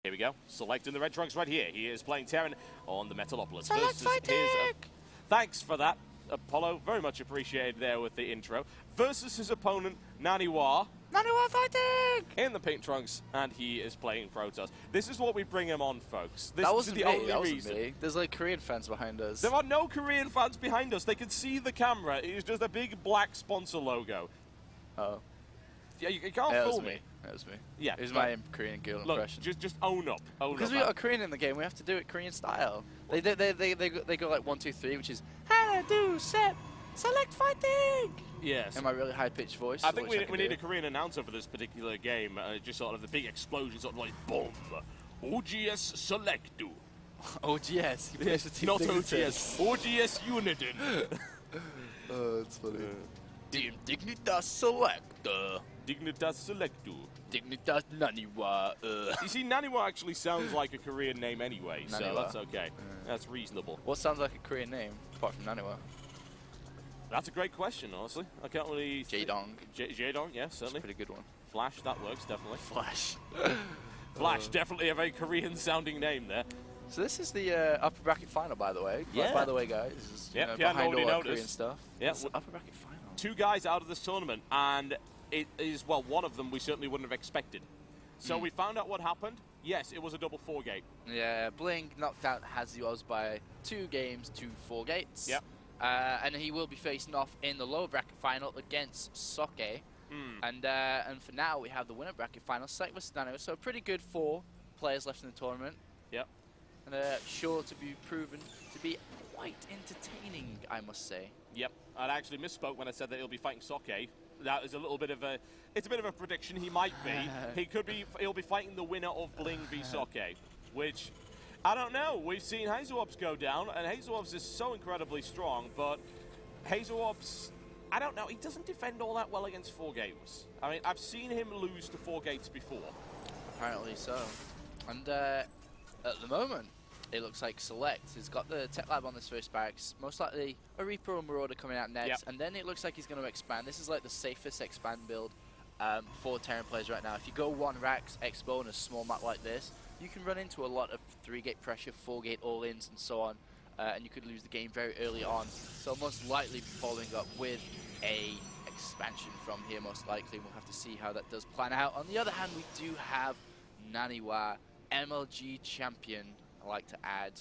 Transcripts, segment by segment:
Here we go. Selecting the red trunks right here. He is playing Terran on the Metalopolis. Select fighting! Thanks for that, Apollo. Very much appreciated there with the intro. Versus his opponent, Naniwa. Naniwa fighting! In the pink trunks, and he is playing Protoss. This is what we bring him on, folks. This That is wasn't the me. only That wasn't reason. me. There's like Korean fans behind us. There are no Korean fans behind us. They can see the camera. It is just a big black sponsor logo. Oh. Yeah, you can't fool me. That was me. Yeah. It was my Korean girl Look, impression. just own up. Because we got a Korean in the game, we have to do it Korean style. They go like 1, 2, 3, which is Hana, do, set, select fighting. Yes. In my really high pitched voice. I think we need a Korean announcer for this particular game. Just sort of the big explosion, sort of like boom. OGS SeleCT. OGS. He plays with Team Not Dignity. OGS. OGS Uniden. Oh, it's funny. Team Dignitas Select. Dignitas SeleCT. Dignitas Naniwa. You see, Naniwa actually sounds like a Korean name anyway, so Naniwa. that's okay. That's reasonable. What sounds like a Korean name, apart from Naniwa? That's a great question, honestly. I can't really... Jaedong. Jaedong, yeah, certainly. Pretty good one. Flash, that works, definitely. Flash. Flash, definitely a very Korean-sounding name there. So this is the upper bracket final, by the way. Yeah. By the way, guys. This is, Yep, behind already all that noticed. Korean stuff. Yeah, It's the upper bracket final. 2 guys out of this tournament, and it is, well, one of them we certainly wouldn't have expected. So we found out what happened. Yes, it was a double 4-gate. Yeah, Bling knocked out Hazios by 2 games to 4 gates. Yep. And he will be facing off in the lower bracket final against Soke. And for now, we have the winner bracket final, SeleCT vs Naniwa. So pretty good 4 players left in the tournament. Yep. And sure to be proven to be quite entertaining, I must say. Yep. I actually misspoke when I said that he'll be fighting Soke. That is a little bit of a... It's a bit of a prediction. He might be. He'll be fighting the winner of Bling v Soke, which... I don't know. We've seen Hazelwops go down, and Hazelwops is so incredibly strong, but Hazelwops, I don't know, he doesn't defend all that well against 4 games. I mean, I've seen him lose to 4 gates before. Apparently so. And at the moment, it looks like SeleCT has got the Tech Lab on this first barracks, most likely a Reaper or Marauder coming out next, and then it looks like he's going to expand. This is like the safest expand build for Terran players right now. If you go 1 Rax, Expo, and a small map like this, you can run into a lot of 3-gate pressure, 4-gate all-ins, and so on, and you could lose the game very early on. So most likely following up with a expansion from here, most likely. We'll have to see how that does plan out. On the other hand, we do have Naniwa, MLG champion, I like to add.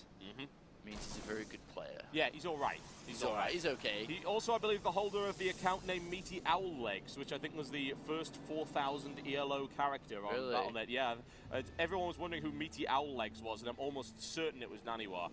Means he's a very good player. Yeah, he's all right. He's all right. He's okay. He also, I believe, the holder of the account name Meaty Owl Legs, which I think was the first 4,000 ELO character on Battle.net. Yeah, everyone was wondering who Meaty Owl Legs was, and I'm almost certain it was Naniwa.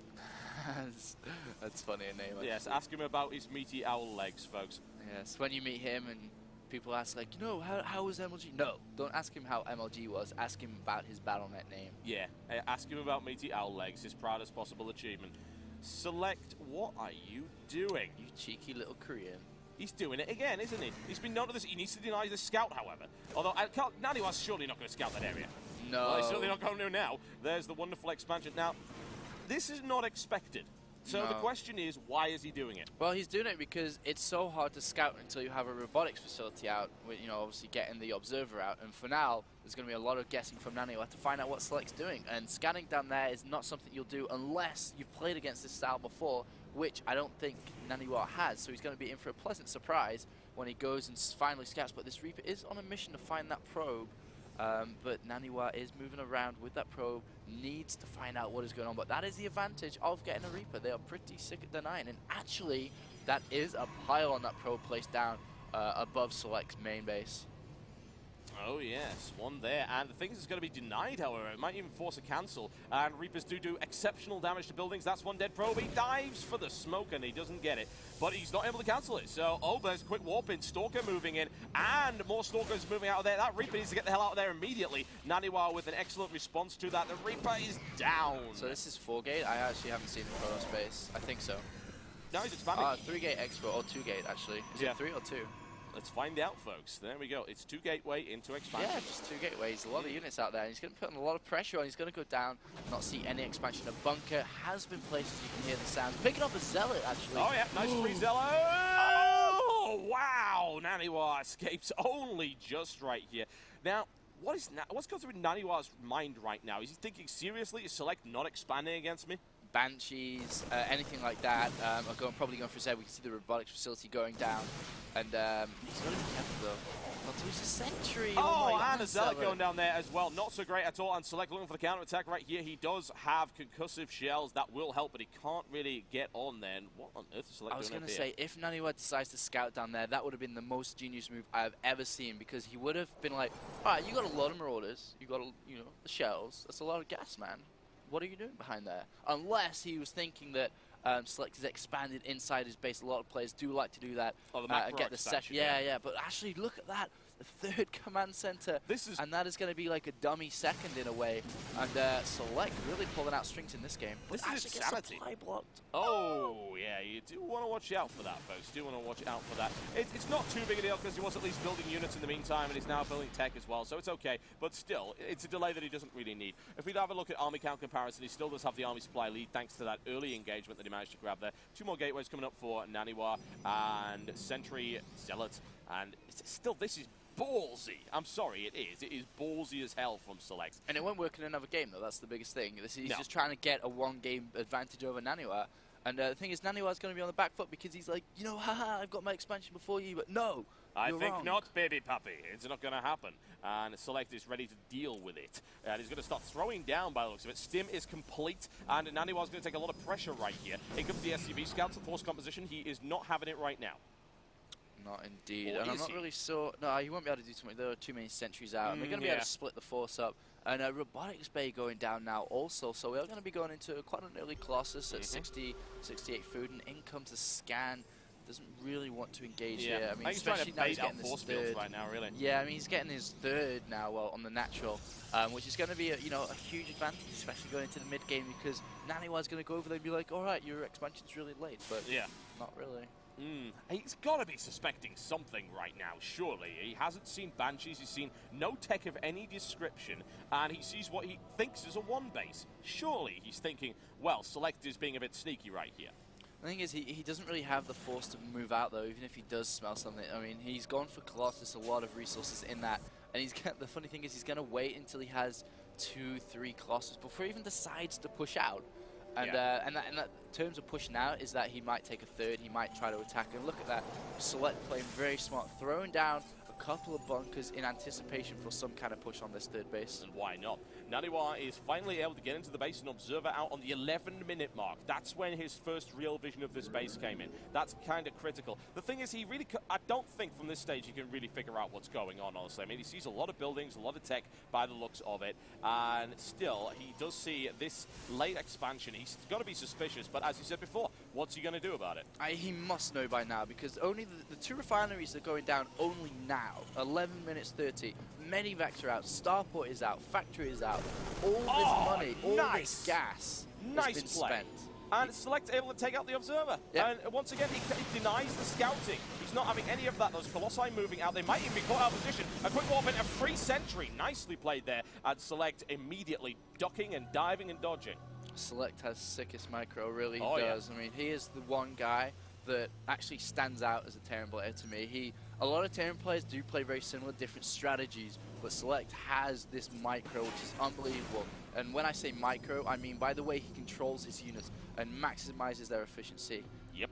That's funny a name. Yes, ask him about his Meaty Owl Legs, folks. Yes, when you meet him and people ask, like, you know, how was MLG? No, don't ask him how MLG was. Ask him about his Battle.net name. Yeah, ask him about Meaty Owl Legs, his proudest possible achievement. SeleCT, what are you doing? You cheeky little Korean. He's doing it again, isn't he? He's been known to this. He needs to deny the scout, however. Although, Naniwa's surely not going to scout that area. No. Well, he's certainly not going to now. There's the wonderful expansion. Now, this is not expected. So the question is, why is he doing it? Well, he's doing it because it's so hard to scout until you have a robotics facility out, with, you know, obviously getting the observer out. And for now, there's going to be a lot of guessing from Naniwa to find out what SeleCT's doing. And scanning down there is not something you'll do unless you've played against this style before, which I don't think Naniwa has. So he's going to be in for a pleasant surprise when he goes and finally scouts. But this Reaper is on a mission to find that probe. But Naniwa is moving around with that probe, needs to find out what is going on. But that is the advantage of getting a Reaper. They are pretty sick at denying. And actually, that is a pile on that probe placed down above SeleCT's main base. Oh yes, one there, and the thing is going to be denied, however. It might even force a cancel, and Reapers do exceptional damage to buildings. That's one dead probe. He dives for the smoke, and he doesn't get it, but he's not able to cancel it. So, there's a quick warp in, Stalker moving in, and more Stalkers moving out of there. That Reaper needs to get the hell out of there immediately. Naniwa with an excellent response to that. The Reaper is down. So this is 4-gate? I actually haven't seen the photo space. I think so. No, he's expanding. 3-gate Expo, or 2-gate actually. Is it 3 or 2? Let's find out, folks. There we go. It's 2 gateway into expansion. Yeah, just 2 gateways. A lot of units out there. He's going to put a lot of pressure on. He's going to go down, not see any expansion. A bunker has been placed, as you can hear the sound. Picking up a Zealot, actually. Oh, yeah. Nice free Zealot. Oh, wow. Naniwa escapes only just right here. Now, what's going through Naniwa's mind right now? Is he thinking seriously? Is Select not expanding against me? Banshees, anything like that, are probably going for Zed. We can see the robotics facility going down, and he's got to be careful though. Not to lose a sentry. Oh, and a Zealot going down there as well. Not so great at all. And Select looking for the counter attack right here. He does have concussive shells that will help, but he can't really get on there. And what on earth is Select doing? I was going to say, if Naniwa decides to scout down there, that would have been the most genius move I've ever seen, because he would have been like, all right, you got a lot of marauders, you got the shells. That's a lot of gas, man. What are you doing behind there? Unless he was thinking that Select is expanded inside his base. A lot of players do like to do that. Oh, the macro get the expansion, yeah. But actually, look at that. The third command center. And that is going to be like a dummy second in a way. And Select really pulling out strings in this game. This actually is insanity. supply blocked. Oh, yeah, you do want to watch out for that, folks. Do want to watch out for that. It's not too big a deal because he was at least building units in the meantime, and he's now building tech as well, so it's okay. But still, it's a delay that he doesn't really need. If we have a look at army count comparison, he still does have the army supply lead thanks to that early engagement that he managed to grab there. 2 more gateways coming up for Naniwa and Sentry Zealot, and still, this is ballsy. I'm sorry, it is. It is ballsy as hell from Select. And it won't work in another game, though. That's the biggest thing. He's just trying to get a one-game advantage over Naniwa. And the thing is, Naniwa's going to be on the back foot because he's like, haha, I've got my expansion before you, but no, I think wrong. not, baby puppy. It's not going to happen. And Select is ready to deal with it. And he's going to start throwing down by the looks of it. Stim is complete, and Naniwa's going to take a lot of pressure right here. Here comes the SCV Scouts and Force Composition. He is not having it right now. Not indeed. And I'm not really sure. No, he won't be able to do too much. There are too many sentries out. And they're going to be able to split the force up. And Robotics Bay going down now also. So we're going to be going into quite an early Colossus at 60, 68 food. And in comes the scan. Doesn't really want to engage here. I mean, he's trying to bait out force fields right now, really. Yeah, I mean, he's getting his third now on the natural, which is going to be a huge advantage, especially going into the mid game, because Naniwa's going to go over there and be like, all right, your expansion's really late, but not really. He's got to be suspecting something right now, surely. He hasn't seen Banshees, he's seen no tech of any description, and he sees what he thinks is a 1 base. Surely he's thinking, well, Select is being a bit sneaky right here. The thing is, he doesn't really have the force to move out, though, even if he does smell something. I mean, he's gone for Colossus, a lot of resources in that, and the funny thing is, he's going to wait until he has 2, 3 Colossus before he even decides to push out. And that in terms of pushing out is that he might take a third, he might try to attack. And look at that, Select playing very smart, throwing down a couple of bunkers in anticipation for some kind of push on this third base. And why not? Naniwa is finally able to get into the base and observe it out on the 11-minute mark. That's when his first real vision of this base came in. That's kind of critical. The thing is, I don't think from this stage he can really figure out what's going on, honestly. I mean, he sees a lot of buildings, a lot of tech by the looks of it, and still, he does see this late expansion. He's got to be suspicious, but as you said before, what's he going to do about it? He must know by now, because only the 2 refineries are going down only now. 11 minutes 30. Medivacs are out, Starport is out, Factory is out. All this money, all this gas has been spent. And Select able to take out the Observer. And once again, he denies the scouting. He's not having any of that. Those Colossi moving out. They might even be caught out of position. A quick warp in, a free sentry. Nicely played there. And Select immediately ducking and diving and dodging. Select has sickest micro, really does. I mean, he is the one guy that actually stands out as a Terran player to me. A lot of Terran players do play very similar, different strategies, but Select has this micro, which is unbelievable. And when I say micro, I mean by the way he controls his units and maximizes their efficiency. Yep.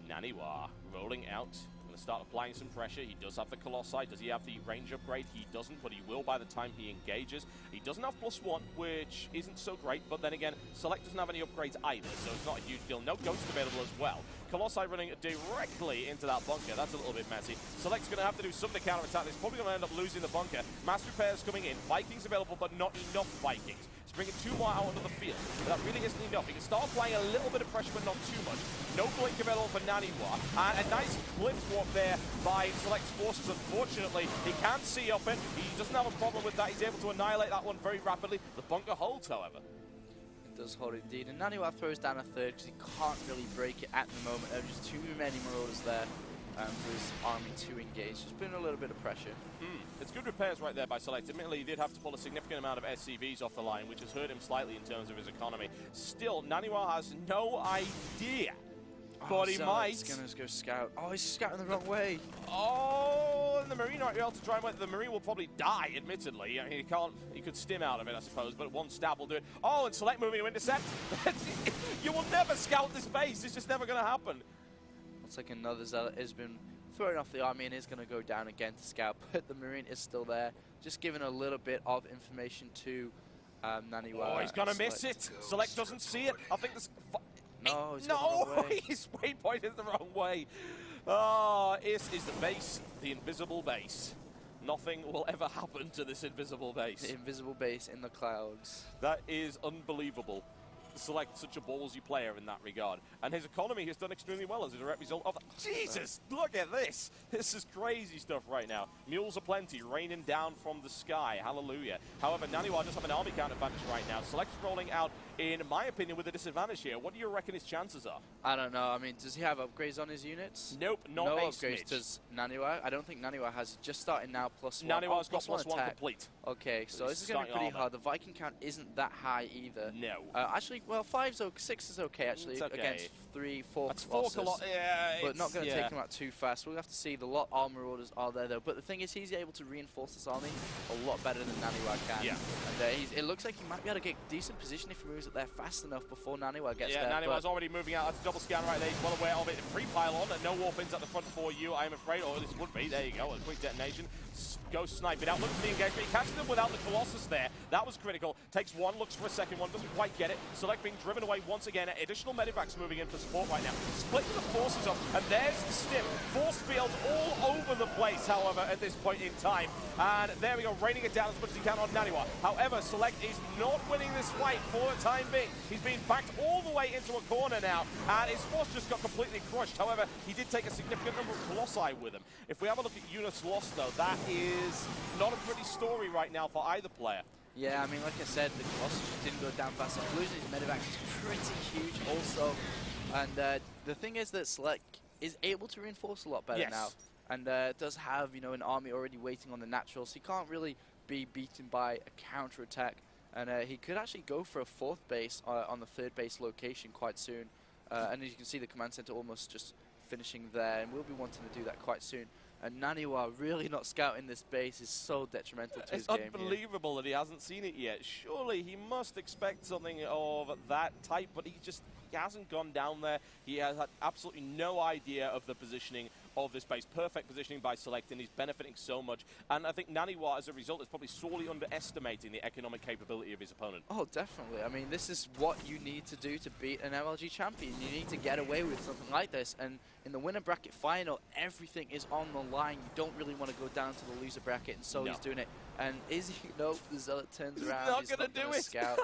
Naniwa rolling out. Going to start applying some pressure. He does have the Colossi. Does he have the range upgrade? He doesn't, but he will by the time he engages. He doesn't have +1, which isn't so great, but then again, Select doesn't have any upgrades either, so it's not a huge deal. No Ghost available as well. Colossi running directly into that bunker. That's a little bit messy. Select's going to have to do something to counter-attack. He's probably going to end up losing the bunker. Mass repairs coming in. Vikings available, but not enough Vikings. He's bringing 2 more out onto the field, but that really isn't enough. He can start applying a little bit of pressure, but not too much. No blink available for Naniwa. And a nice blip swap there by Select's forces. Unfortunately, he can't see up it. He doesn't have a problem with that. He's able to annihilate that one very rapidly. The bunker holds, however. Does hold indeed, and Naniwa throws down a third because he can't really break it at the moment. There are just too many marauders there for his army to engage. Just putting a little bit of pressure. It's good repairs right there by Select. Admittedly, he did have to pull a significant amount of SCVs off the line, which has hurt him slightly in terms of his economy. Still, Naniwa has no idea. But he might. He's going to go scout. Oh, he's scouting the wrong way. Oh, the Marine might be able to try and wait. The Marine will probably die, admittedly. I mean, he could stim out of it, I suppose, but one stab will do it. Oh, and Select moving to intercept. You will never scout this base. It's just never going to happen. Looks like another Zealot has been thrown off the army and is going to go down again to scout, but the Marine is still there. Just giving a little bit of information to Naniwa. Oh, he's going to miss it. Select doesn't see it. I think this... No, he's no, his waypoint is the wrong way. Oh, this is the base, the invisible base. Nothing will ever happen to this invisible base. The invisible base in the clouds. That is unbelievable. Select such a ballsy player in that regard. And his economy has done extremely well as a direct result of that. Jesus, look at this. This is crazy stuff right now. Mules are plenty, raining down from the sky. Hallelujah. However, Naniwa does have an army count advantage right now. Select's rolling out, in my opinion, with a disadvantage here. What do you reckon his chances are? I don't know. I mean, does he have upgrades on his units? Nope, not no a upgrades. smidge. Does Naniwa? I don't think Naniwa has. Just starting now, +1. Naniwa's got +1 attack. complete. Okay, so this is going to be pretty hard. The Viking count isn't that high either. No. Actually, well, 6 is okay, actually, It's okay. against 3, 4 That's Colossus. 4 yeah, but not going to take him out too fast. We'll have to see. The lot armor orders are there, though. But the thing is, he's able to reinforce this army a lot better than Naniwa can. Yeah. And it looks like he might be able to get decent position if he moves it there fast enough before Naniwa gets there. Yeah, Naniwa's already moving out. That's a double scan right there. He's well aware of it. Free pylon, and no warpins at the front for you, I'm afraid. Or this would be. There you go. A quick detonation. Go snipe it out. Looks for the engagement. He catches them without the Colossus there. That was critical. Takes one, looks for a second one. Doesn't quite get it. Select being driven away once again. Additional medivacs moving in for support right now. Splitting the forces up. And there's the stim. Force fields all over the place, however, at this point in time. And there we go. Raining it down as much as he can on Naniwa. However, Select is not winning this fight for the time being. He's being backed all the way into a corner now. And his force just got completely crushed. However, he did take a significant number of Colossi with him. If we have a look at units lost, though, that is not a pretty story right now for either player. Yeah, I mean, like I said, the Colossus just didn't go down fast enough. Losing his medevac is pretty huge also. And the thing is that Select is able to reinforce a lot better now. And does have, you know, an army already waiting on the natural, so he can't really be beaten by a counter-attack. And he could actually go for a 4th base on the 3rd base location quite soon. And as you can see, the command center almost just finishing there, and we'll be wanting to do that quite soon. And Naniwa really not scouting this base is so detrimental to his game. It's unbelievable that he hasn't seen it yet. Surely he must expect something of that type, but he hasn't gone down there. He has had absolutely no idea of the positioning of this base. Perfect positioning by Select, and he's benefiting so much. And I think Naniwa, as a result, is probably sorely underestimating the economic capability of his opponent. Oh, definitely. I mean, this is what you need to do to beat an MLG champion. You need to get away with something like this. And in the winner bracket final, everything is on the line. You don't really want to go down to the loser bracket, and so he's doing it. And Izzy, nope, the Zealot turns around. He's not going to do it. Scout,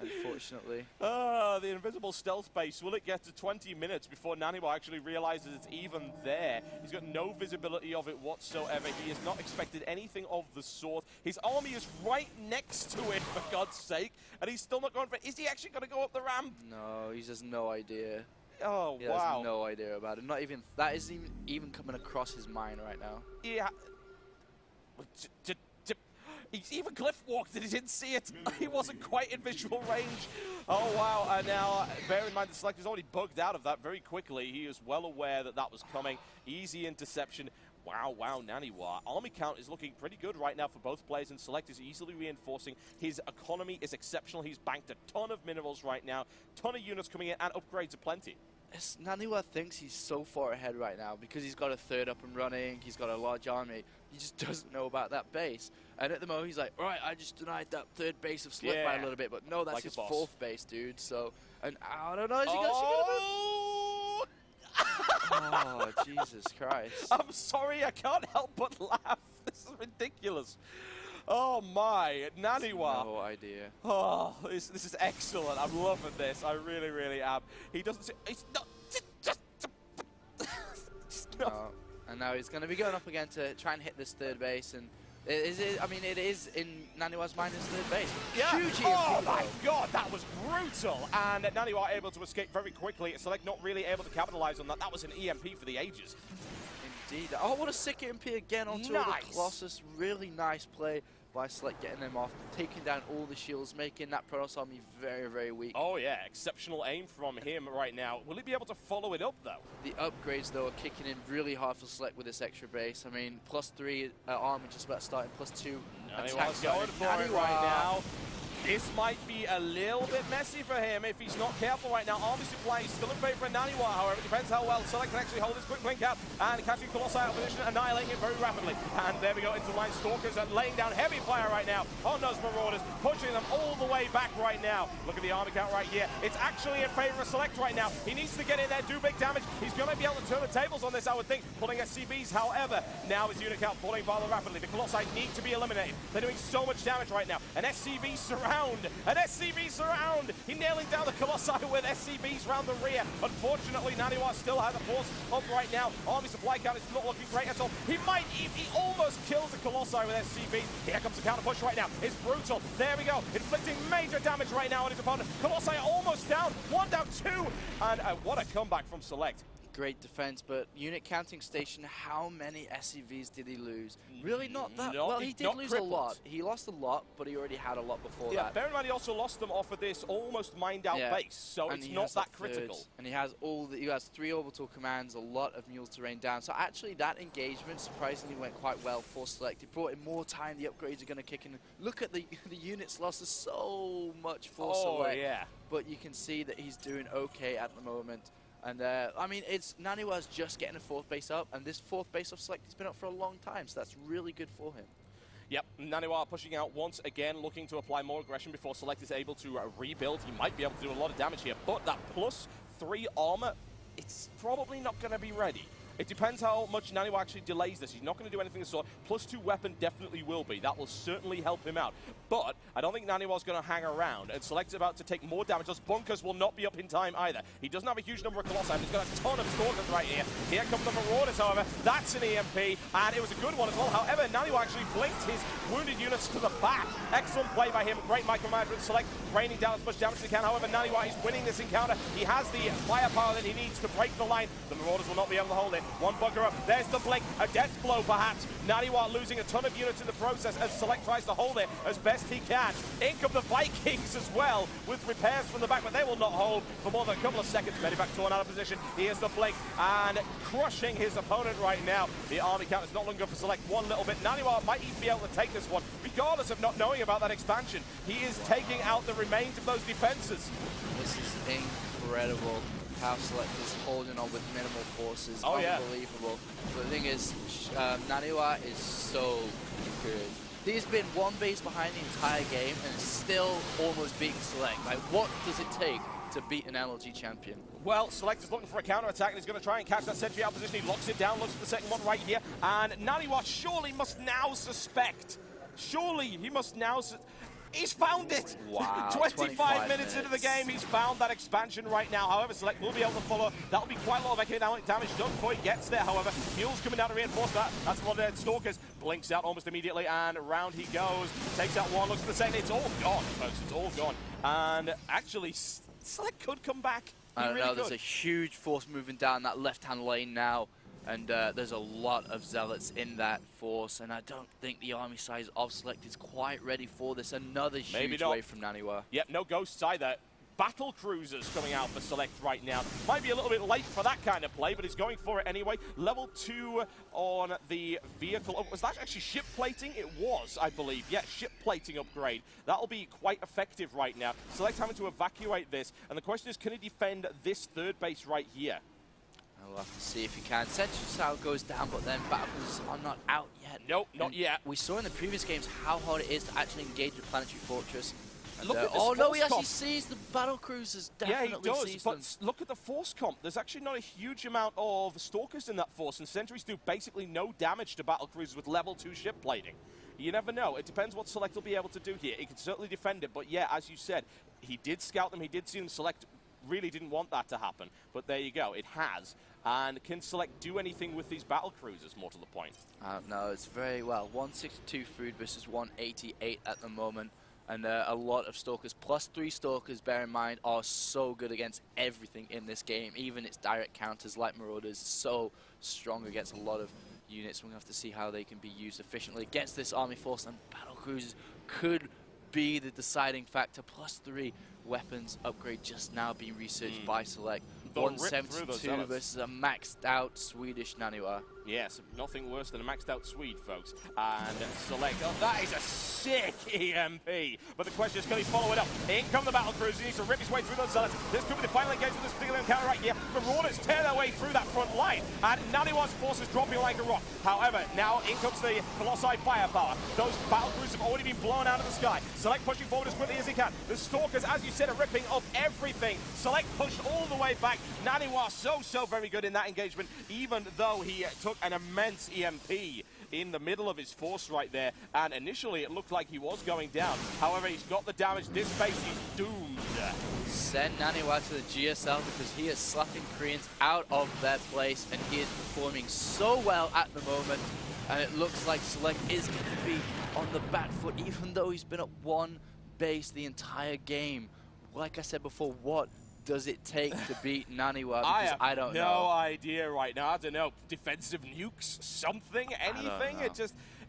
unfortunately. The invisible stealth base. Will it get to 20 minutes before Naniwa actually realizes it's even there? He's got no visibility of it whatsoever. He has not expected anything of the sort. His army is right next to it, for God's sake, and he's still not going for it. Is he actually going to go up the ramp? No, he has no idea. Oh, he wow. has no idea about it. Not even, that isn't even coming across his mind right now. Yeah. He's even cliff walked and he didn't see it. He wasn't quite in visual range. Oh, wow. And now, bear in mind, the Select is already bugged out of that very quickly. He is well aware that that was coming. Easy interception. Wow, Naniwa. Army count is looking pretty good right now for both players, and Select is easily reinforcing. His economy is exceptional. He's banked a ton of minerals right now, ton of units coming in, and upgrades aplenty. Naniwa thinks he's so far ahead right now because he's got a 3rd up and running, he's got a large army. He just doesn't know about that base. And at the moment, he's like, all right, I just denied that 3rd base of Slip by a little bit, but no, that's like his 4th base, dude. So, and I don't know, is he oh, oh, Jesus Christ. I'm sorry, I can't help but laugh. This is ridiculous. Oh my, Naniwa. No idea. Oh, this is excellent. I'm loving this. I really, really am. He doesn't see, he's not, no. And now he's going to be going up again to try and hit this 3rd base, and it is in Naniwa's mind his 3rd base. Yeah. Huge EMP, oh my God, that was brutal. And Naniwa able to escape very quickly. Select not really able to capitalize on that. That was an EMP for the ages. Indeed. Oh, what a sick EMP again onto the Colossus. Really nice play by Select getting them off, taking down all the shields, making that Protoss army very, very weak. Oh yeah, exceptional aim from him right now. Will he be able to follow it up though? The upgrades though are kicking in really hard for Select with this extra base. I mean, +3 armor just about starting, +2 attack going for it right now. This might be a little bit messy for him if he's not careful right now. Army supply is still in favor of Naniwa, however. It depends how well Select can actually hold his quick blink out and catching Colossi out of position, annihilating it very rapidly. And there we go into line Stalkers and laying down heavy fire right now on those Marauders, pushing them all the way back right now. Look at the army count right here. It's actually in favor of Select right now. He needs to get in there, do big damage. He's going to be able to turn the tables on this, I would think, pulling SCVs. However, now his unit count falling rather rapidly. The Colossi need to be eliminated. They're doing so much damage right now. An SCV surround. An SCV surround! He nailing down the Colossi with SCVs round the rear. Unfortunately, Naniwa still has a force up right now. Army supply count is not looking great at all. He almost kills the Colossi with SCVs. Here comes the counter push right now. It's brutal. There we go. Inflicting major damage right now on his opponent. Colossi almost down. One down, two. And what a comeback from Select. Great defense, but unit counting station, how many SCVs did he lose? Really not that. Well, he did lose a lot. He lost a lot, but he already had a lot before that. Bear in mind he also lost them off of this almost mined out base, so it's not that critical. And he has he has 3 orbital commands, a lot of mules to rain down. So actually that engagement surprisingly went quite well for Select. It brought in more time, the upgrades are going to kick in. Look at the units lost, so much for Select. Yeah. But you can see that he's doing okay at the moment. And, I mean, it's Naniwa's just getting a 4th base up, and this 4th base of Select has been up for a long time, so that's really good for him. Yep, Naniwa pushing out once again, looking to apply more aggression before Select is able to rebuild. He might be able to do a lot of damage here, but that +3 armor, it's probably not going to be ready. It depends how much Naniwa actually delays this. He's not going to do anything of the sort. +2 weapon definitely will be. That will certainly help him out. But I don't think Naniwa's going to hang around. And Select's about to take more damage. Those bunkers will not be up in time either. He doesn't have a huge number of Colossi. He's got a ton of Stalkers right here. Here come the Marauders, however. That's an EMP, and it was a good one as well. However, Naniwa actually blinked his wounded units to the back. Excellent play by him. Great micromanagement. Select raining down as much damage as he can. However, Naniwa is winning this encounter. He has the firepower that he needs to break the line. The Marauders will not be able to hold it. One bunker up. There's the blink. A death blow, perhaps. Naniwa losing a ton of units in the process as Select tries to hold it as best he can. In come the Vikings as well with repairs from the back, but they will not hold for more than a couple of seconds. Medivac torn out of position. Here's the blink and crushing his opponent right now. The army count is not longer for Select one little bit. Naniwa might even be able to take this one, regardless of not knowing about that expansion. He is taking out the remains of those defenses. This is incredible. How Select is holding on with minimal forces. Unbelievable. But the thing is, Naniwa is so good. He's been one base behind the entire game and still almost beating Select. Like, what does it take to beat an LG champion? Well, Select is looking for a counter-attack and he's going to try and catch that sentry out position. He locks it down, looks for the second one right here. And Naniwa surely must now suspect. Surely he must now... He's found it! Wow, 25 minutes into the game, he's found that expansion right now. However, Select will be able to follow. That'll be quite a lot of economic damage done before he gets there, however. Mules coming down to reinforce that. That's one of the Stalkers. Blinks out almost immediately, and round he goes. Takes out one, looks at the second. It's all gone, folks. It's all gone. And actually, Select could come back. I don't know, there's a huge force moving down that left-hand lane now. And there's a lot of zealots in that force, and I don't think the army size of Select is quite ready for this. Another huge wave from Naniwa. Yep, no ghosts either. Battle cruisers coming out for Select right now. Might be a little bit late for that kind of play, but he's going for it anyway. Level 2 on the vehicle. Oh, was that actually ship plating? It was, I believe. Yeah, ship plating upgrade. That'll be quite effective right now. Select having to evacuate this, and the question is, can he defend this third base right here? We'll have to see if he can. Sentry Cell goes down, but then battles are not out yet. Nope, not yet. We saw in the previous games how hard it is to actually engage the Planetary Fortress. Look at this oh no, he actually sees the battle cruisers. Definitely yeah, he does, sees but them. look at the force comp. There's actually not a huge amount of Stalkers in that force, and Sentries do basically no damage to battle cruisers with level 2 ship plating. You never know. It depends what Select will be able to do here. He can certainly defend it, but yeah, as you said, he did scout them, he did see them. Select really didn't want that to happen, but there you go, it has. And can Select do anything with these battle cruisers, more to the point? I don't know, it's very well. 162 food versus 188 at the moment. And a lot of Stalkers, +3 Stalkers, bear in mind, are so good against everything in this game. Even its direct counters like Marauders, so strong against a lot of units. We're going to have to see how they can be used efficiently against this army force. And battle cruisers could be the deciding factor. +3 weapons upgrade just now being researched by Select. 172 versus a maxed out Swedish Naniwa. Yes, nothing worse than a maxed out Swede, folks. And Select, oh, that is a sick EMP. But the question is, can he follow it up? In come the battle cruiser, he needs to rip his way through those zealots. This could be the final engagement of this particular encounter right here. Marauders tear their way through that front line, and Naniwa's forces dropping like a rock. However, now in comes the Colossi firepower. Those battle cruisers have already been blown out of the sky. Select pushing forward as quickly as he can. The Stalkers, as you said, are ripping up everything. Select pushed all the way back. Naniwa so very good in that engagement, even though he took an immense EMP in the middle of his force right there, and initially it looked like he was going down. However, he's got the damage. This base is doomed. Send Naniwa to the GSL because he is slapping Koreans out of their place, and he is performing so well at the moment. And it looks like Select is going to be on the back foot, even though he's been at one base the entire game. Like I said before, what does it take to beat Naniwa? Because I don't know. No idea right now. I don't know. Defensive nukes, something, anything.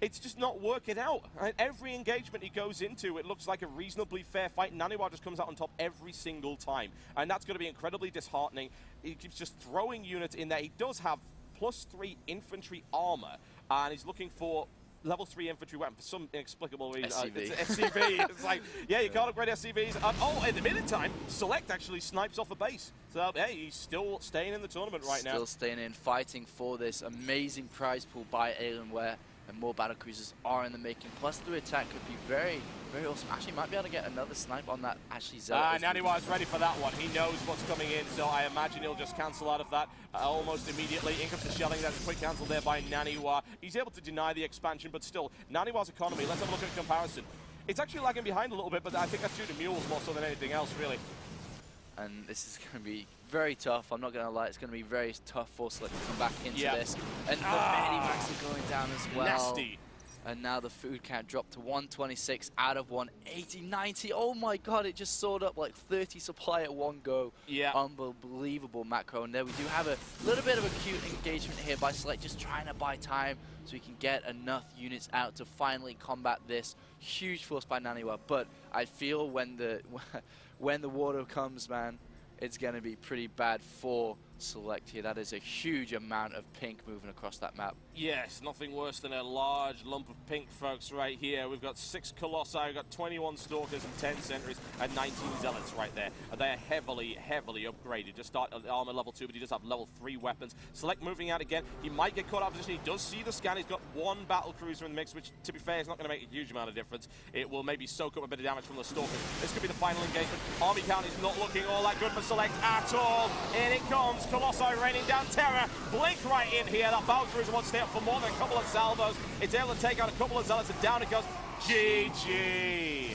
It's just not working out. Every engagement he goes into, it looks like a reasonably fair fight. Naniwa just comes out on top every single time, and that's going to be incredibly disheartening. He keeps just throwing units in there. He does have +3 infantry armor, and he's looking for level 3 infantry weapon for some inexplicable reason. SCV. It's SCV. It's like, yeah, you can't upgrade SCVs. Oh, in the meantime, Select actually snipes off a base. So, hey, he's still staying in the tournament right now. Still staying in, fighting for this amazing prize pool by Alienware, and more battlecruisers are in the making. +3 attack could be very awesome. Actually, might be able to get another snipe on that Zealot. Naniwa's ready for that one. He knows what's coming in, so I imagine he'll just cancel out of that almost immediately. In comes the shelling. That's a quick cancel there by Naniwa. He's able to deny the expansion, but still, Naniwa's economy, let's have a look at a comparison. It's actually lagging behind a little bit, but I think that's due to mules more so than anything else, really. And this is going to be very tough. I'm not going to lie. It's going to be very tough for Select to come back into this. And the Medivacs are going down as well. Nasty. And now the food count dropped to 126 out of 180. 90. Oh my god, it just soared up like 30 supply at one go. Yeah. Unbelievable macro. And there we do have a little bit of a cute engagement here by Select, just trying to buy time so he can get enough units out to finally combat this huge force by Naniwa. But I feel when the water comes, man, it's going to be pretty bad for Select here. That is a huge amount of pink moving across that map. Yes, nothing worse than a large lump of pink, folks, right here. We've got 6 Colossi, we've got 21 Stalkers and 10 Sentries and 19 Zealots right there. And they are heavily upgraded. Just start at armor level 2, but he does have level 3 weapons. Select moving out again. He might get caught out of position. He does see the scan. He's got 1 battle cruiser in the mix, which, to be fair, is not going to make a huge amount of difference. It will maybe soak up a bit of damage from the Stalkers. This could be the final engagement. Army count is not looking all that good for Select at all. In it comes. Colossi raining down terror. Blink right in here. That battle cruiser wants to stay up for more than a couple of salvos. It's able to take out a couple of zealots, and down it goes. GG.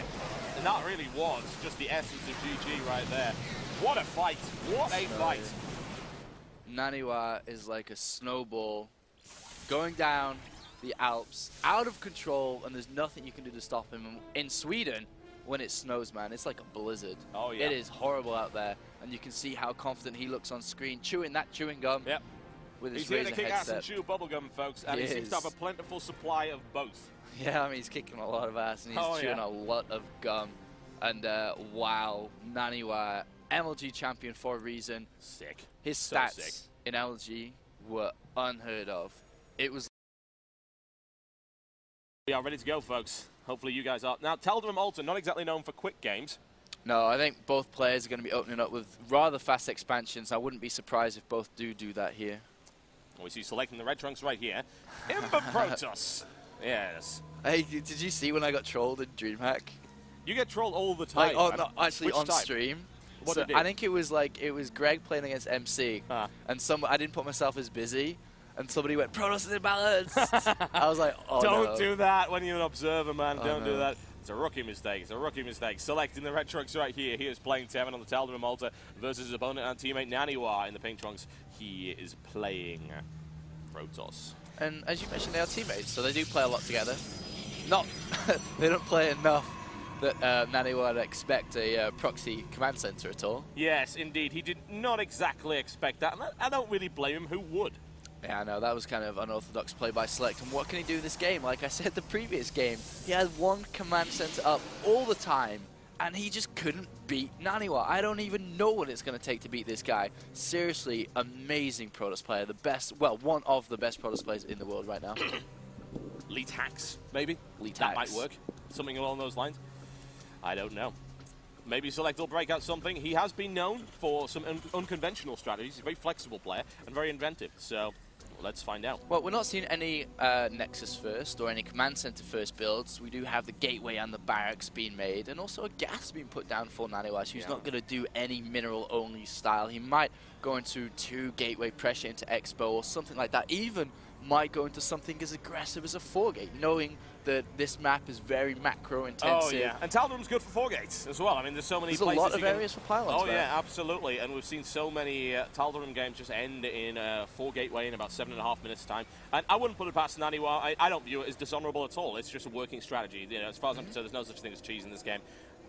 And that really was just the essence of GG right there. What a fight. What a fight. Naniwa is like a snowball going down the Alps, out of control, and there's nothing you can do to stop him. In Sweden, when it snows, man, it's like a blizzard. Oh, yeah. It is horrible out there, and you can see how confident he looks on screen, chewing that chewing gum. Yep. With his He's here to kick ass and headset. chew bubblegum, folks, and he seems to have a plentiful supply of both. Yeah, I mean, he's kicking a lot of ass, and he's chewing a lot of gum. And wow, Naniwa, MLG champion for a reason. Sick. His stats in LG were unheard of. It was. We are ready to go, folks. Hopefully you guys are. Now, Teldrum and Alton, not exactly known for quick games. No, I think both players are going to be opening up with rather fast expansions. I wouldn't be surprised if both do that here. We see selecting the red trunks right here. Ember Protoss. Yes. Hey, did you see when I got trolled in DreamHack? You get trolled all the time. Like, oh, no, actually on stream. What so did I think it was Greg playing against MC, and I didn't put myself as busy, and somebody went, Protoss is imbalanced. I was like, oh Don't do that when you're an observer, man. Don't do that. It's a rookie mistake. It's a rookie mistake. Selecting the red trunks right here. He is playing Tevin on the Teldrum and Malta versus his opponent and teammate Naniwa in the pink trunks. He is playing Protoss. And as you mentioned, they are teammates, so they do play a lot together. They don't play enough that Naniwa would expect a proxy command center at all. Yes, indeed. He did not exactly expect that. And I don't really blame him. Who would? Yeah, I know, that was kind of unorthodox play by SeleCT. And what can he do in this game? Like I said, the previous game, he had one command center up all the time, and he just couldn't beat Naniwa. I don't even know what it's going to take to beat this guy. Seriously, amazing Protoss player. The best, well, one of the best Protoss players in the world right now. Elite hacks, maybe? Elite that hacks. might work. Something along those lines. I don't know. Maybe SeleCT will break out something. He has been known for some unconventional strategies. He's a very flexible player and very inventive. So let's find out. Well, we're not seeing any Nexus first or any Command Center first builds. We do have the Gateway and the Barracks being made, and also a gas being put down for Naniwa, who's not going to do any mineral-only style. He might go into 2 Gateway pressure into Expo or something like that. Even might go into something as aggressive as a 4-gate, knowing that this map is very macro-intensive. Oh, yeah. And Tal'Darum's good for 4-gates as well. I mean, there's so many places. There's a lot of areas for pylons. Oh, yeah, absolutely. And we've seen so many Tal'Darum games just end in 4-gateway in about 7.5 minutes' time. And I wouldn't put it past Naniwa. I don't view it as dishonorable at all. It's just a working strategy. You know, as far as I'm concerned, there's no such thing as cheese in this game.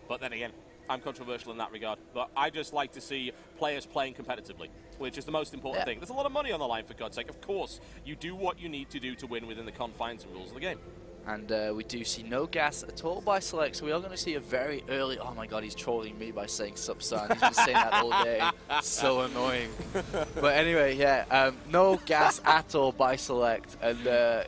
But then again, I'm controversial in that regard. But I just like to see players playing competitively, which is the most important thing. There's a lot of money on the line, for God's sake. Of course, you do what you need to do to win within the confines and rules of the game. And we do see no gas at all by SeleCT, so we are going to see a very early... Oh my god, he's trolling me by saying Subsan. He's been saying that all day. So annoying. But anyway, yeah, no gas at all by SeleCT.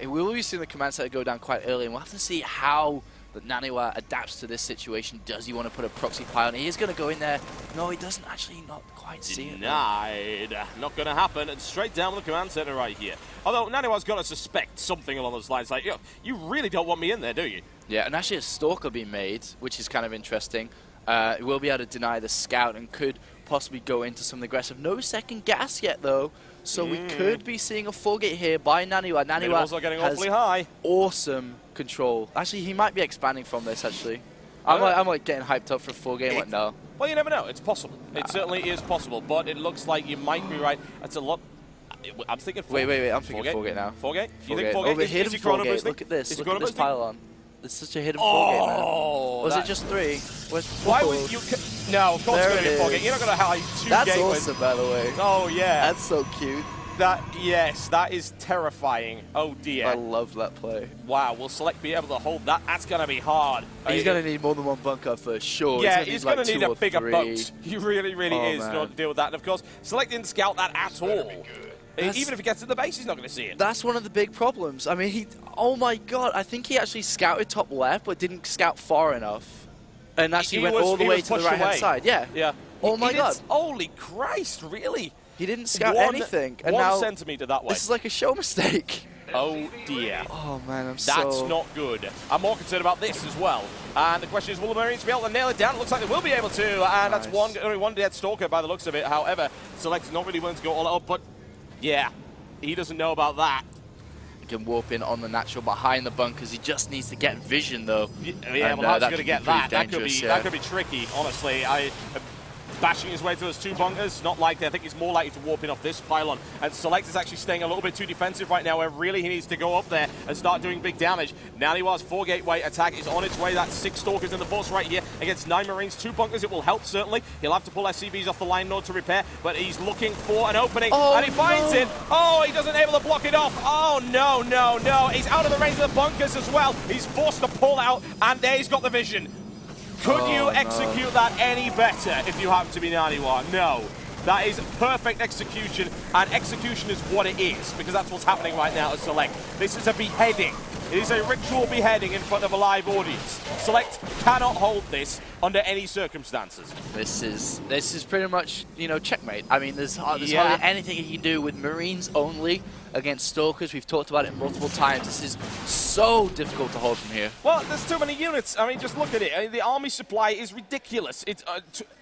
And we will be seeing the command center go down quite early, and we'll have to see how that Naniwa adapts to this situation. Does he want to put a proxy pylon? He is going to go in there. No, he doesn't actually not quite see it. Denied. Not going to happen. And straight down with the command center right here. Although Naniwa's got to suspect something along those lines. Like, you really don't want me in there, do you? Yeah, and actually a Stalker being made, which is kind of interesting. It will be able to deny the scout and could possibly go into some aggressive. No second gas yet, though. So we could be seeing a 4-gate here by Naniwa. Naniwa also getting awfully high. Awesome control. Actually, he might be expanding from this, actually. I'm like getting hyped up for a 4-gate. Like, no. Well, you never know. It's possible. It certainly is possible. But it looks like you might be right. That's a lot. I'm thinking 4-gate. Wait. I'm thinking 4-gate now. 4-gate? You think 4-gate? Oh, but hidden 4-gate. Look at this. Look at this pylon. It's such a hidden 4-gate, man. Was it just 3? Why would you... No, of course it's going to be 4-gate. You're not going to hide 2 That's gateways. awesome, by the way. Oh, yeah. That's so cute. Yes, that is terrifying. Oh, dear. I love that play. Wow, will SeleCT be able to hold that? That's going to be hard. He's going to need more than one bunker for sure. Yeah, he's going to need a bigger boat. He really, really is man. to deal with that. And, of course, SeleCT didn't scout that at all. Even if he gets to the base, he's not going to see it. That's one of the big problems. I mean, oh my god, I think he actually scouted top left, but didn't scout far enough. And actually went all the way to the right-hand side. Yeah. Oh my god. Holy Christ, really? He didn't scout anything. And 1 now, centimeter that way. This is like a show mistake. Oh dear. Oh man, That's not good. I'm more concerned about this as well. And the question is, will the Marines be able to nail it down? It looks like they will be able to. And that's only one dead Stalker by the looks of it. However, SeleCT's not really willing to go all out. But yeah, he doesn't know about that. He can warp in on the natural behind the bunkers. He just needs to get vision, though. Yeah, well, how's he going to get that? That could be tricky, honestly. Bashing his way through those 2 bunkers, not likely. I think he's more likely to warp in off this pylon. And SeleCT is actually staying a little bit too defensive right now, where really he needs to go up there and start doing big damage. Naniwa's 4-gateway attack is on its way. That's 6 Stalkers in the force right here against 9 Marines, 2 bunkers. It will help, certainly. He'll have to pull SCVs off the line in order to repair, but he's looking for an opening, and he finds it. Oh, he doesn't able to block it off. Oh, no. He's out of the range of the bunkers as well. He's forced to pull out, and there he's got the vision. Could you execute that any better if you happen to be Naniwa? No. That is perfect execution, and execution is what it is, because that's what's happening right now at SeleCT. This is a beheading. It is a ritual beheading in front of a live audience. SeleCT cannot hold this under any circumstances. This is pretty much, checkmate. I mean, there's hardly anything he can do with Marines only against Stalkers. We've talked about it multiple times. This is so difficult to hold from here. Well, there's too many units. I mean, just look at it. I mean, the army supply is ridiculous. It's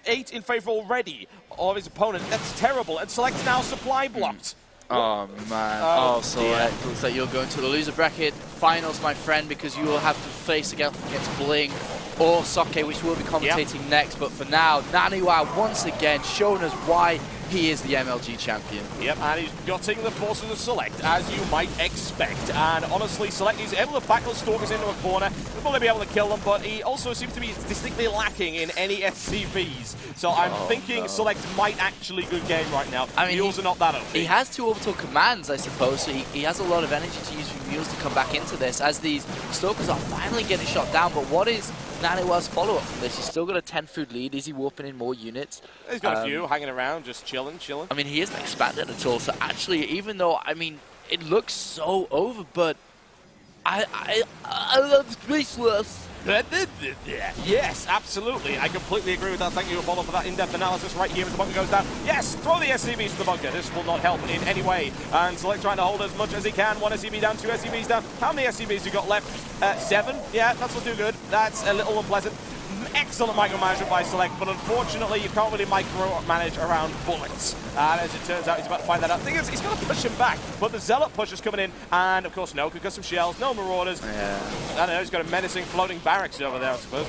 8 in favor already of his opponent. That's terrible. And SeleCT's now supply blocked. Oh man, SeleCT, looks like you're going to the loser bracket finals, my friend, because you will have to face against Bling or Soke, which we'll be commentating next. But for now, Naniwa once again showing us why he is the MLG champion. Yep, and he's gutting the forces of SeleCT, as you might expect. And honestly, SeleCT is able to back those Stalkers into a corner. will they be able to kill them, but he also seems to be distinctly lacking in any SCVs. So I'm thinking SeleCT might actually good game right now. I mean, mules are not that OP. He has 2 orbital commands, I suppose, so he has a lot of energy to use for mules to come back into this, as these Stalkers are finally getting shot down. But what is Naniwa's follow-up from this? He's still got a 10 food lead. Is he warping in more units? He's got a few hanging around, just chilling. I mean, he isn't expanded at all, so actually, even though, I mean, it looks so over, but I love speechless. Yes, absolutely. I completely agree with that. Thank you, Apollo, for that in-depth analysis right here as the bunker goes down. Yes, throw the SCVs to the bunker. This will not help in any way. And SeleCT trying to hold as much as he can. 1 SCV down, 2 SCVs down. How many SCVs you got left? 7. Yeah, that's not too good. That's a little unpleasant. Excellent micromanagement by SeleCT, but unfortunately you can't really micromanage around bullets. And as it turns out, he's about to find that out. The thing is, he's going to push him back, but the Zealot push is coming in, and of course, no concussive shells, no Marauders. Yeah. I don't know, he's got a menacing floating barracks over there, I suppose.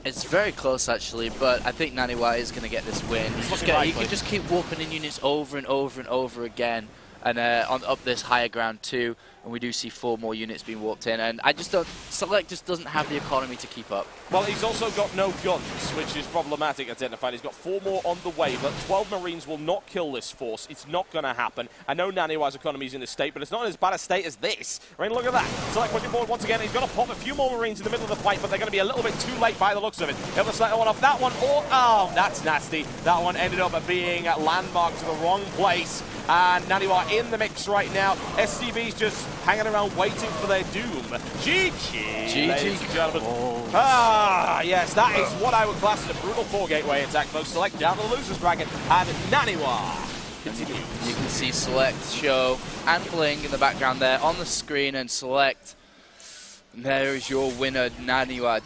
It's very close, actually, but I think Naniwa is going to get this win. He can just keep warping in units over and over and over again, and up this higher ground too. And we do see 4 more units being warped in, and I just don't. SeleCT just doesn't have the economy to keep up. Well, he's also got no guns, which is problematic identified. He's got 4 more on the way, but 12 Marines will not kill this force. It's not going to happen. I know Naniwa's economy is in this state, but it's not in as bad a state as this. I mean, look at that. SeleCT pushing forward once again. He's going to pop a few more Marines in the middle of the fight, but they're going to be a little bit too late by the looks of it. He'll just let one off that one. Oh, that's nasty. That one ended up being landmarked to the wrong place. And Naniwa in the mix right now. SCV's just hanging around waiting for their doom. GG, ladies and gentlemen. Yes, that is what I would class as a brutal 4 gateway attack, folks. SeleCT down to the loser's bracket, and Naniwa continues. You can see SeleCT show and Bling in the background there on the screen, and SeleCT. There is your winner, Naniwa.